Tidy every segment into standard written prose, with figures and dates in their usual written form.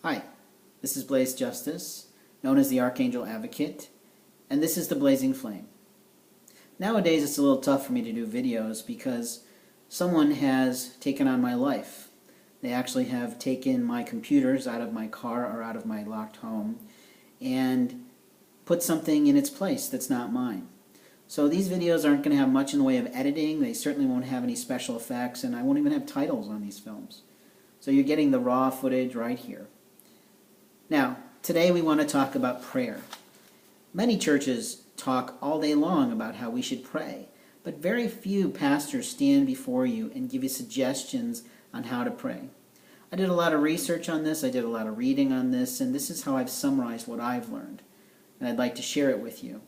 Hi, this is Blaze Justice, known as the Archangel Advocate, and this is the Blazing Flame. Nowadays it's a little tough for me to do videos because someone has taken on my life. They actually have taken my computers out of my car or out of my locked home and put something in its place that's not mine. So these videos aren't going to have much in the way of editing. They certainly won't have any special effects, and I won't even have titles on these films. So you're getting the raw footage right here. Now, today we want to talk about prayer. Many churches talk all day long about how we should pray, but very few pastors stand before you and give you suggestions on how to pray. I did a lot of research on this, I did a lot of reading on this, and this is how I've summarized what I've learned, and I'd like to share it with you.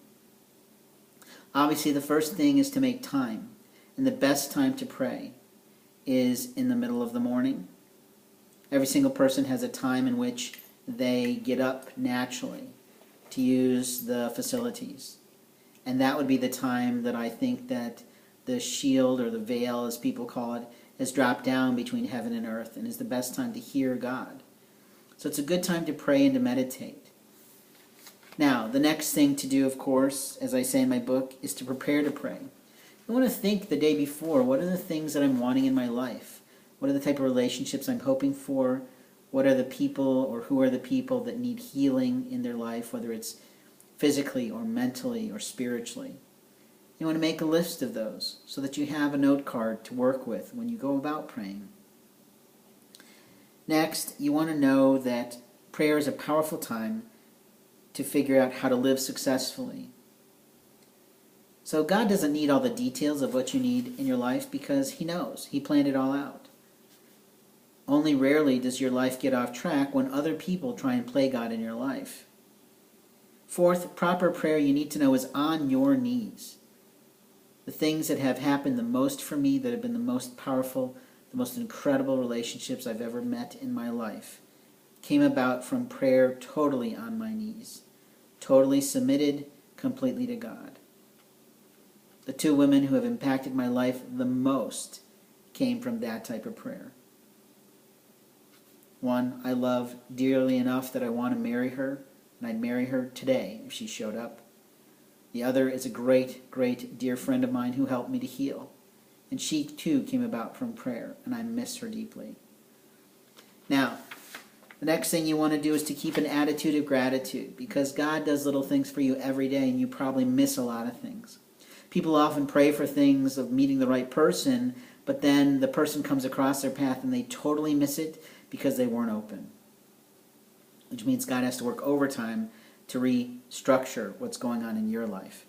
Obviously, the first thing is to make time, and the best time to pray is in the middle of the morning. Every single person has a time in which they get up naturally to use the facilities. And that would be the time that I think that the shield, or the veil as people call it, has dropped down between heaven and earth and is the best time to hear God. So it's a good time to pray and to meditate. Now, the next thing to do, of course, as I say in my book, is to prepare to pray. I want to think the day before, what are the things that I'm wanting in my life? What are the type of relationships I'm hoping for? What are the people, or who are the people that need healing in their life, whether it's physically or mentally or spiritually? You want to make a list of those so that you have a note card to work with when you go about praying. Next, you want to know that prayer is a powerful time to figure out how to live successfully. So God doesn't need all the details of what you need in your life because He knows. He planned it all out. Only rarely does your life get off track when other people try and play God in your life. Fourth, proper prayer you need to know is on your knees. The things that have happened the most for me, that have been the most powerful, the most incredible relationships I've ever met in my life, came about from prayer totally on my knees, totally submitted completely to God. The two women who have impacted my life the most came from that type of prayer. One I love dearly enough that I want to marry her, and I'd marry her today if she showed up. The other is a great, great dear friend of mine who helped me to heal, and she too came about from prayer, and I miss her deeply. Now, the next thing you want to do is to keep an attitude of gratitude, because God does little things for you every day, and you probably miss a lot of things. People often pray for things of meeting the right person, but then the person comes across their path and they totally miss it because they weren't open. Which means God has to work overtime to restructure what's going on in your life.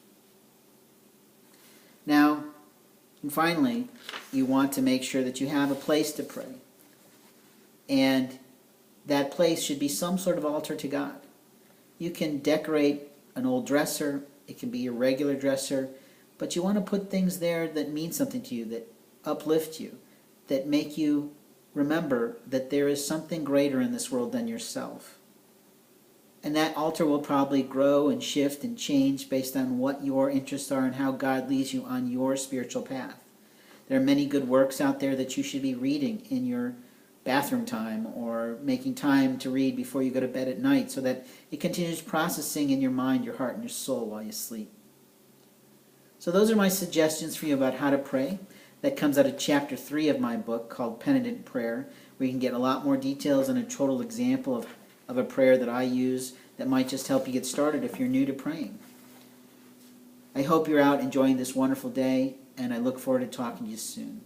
Now, and finally, you want to make sure that you have a place to pray. And that place should be some sort of altar to God. You can decorate an old dresser, it can be your regular dresser, but you want to put things there that mean something to you, that uplift you, that make you remember that there is something greater in this world than yourself. And that altar will probably grow and shift and change based on what your interests are and how God leads you on your spiritual path. There are many good works out there that you should be reading in your bathroom time or making time to read before you go to bed at night so that it continues processing in your mind, your heart, and your soul while you sleep. So those are my suggestions for you about how to pray. That comes out of chapter 3 of my book called Penitent Prayer, where you can get a lot more details and a total example of a prayer that I use that might just help you get started if you're new to praying. I hope you're out enjoying this wonderful day, and I look forward to talking to you soon.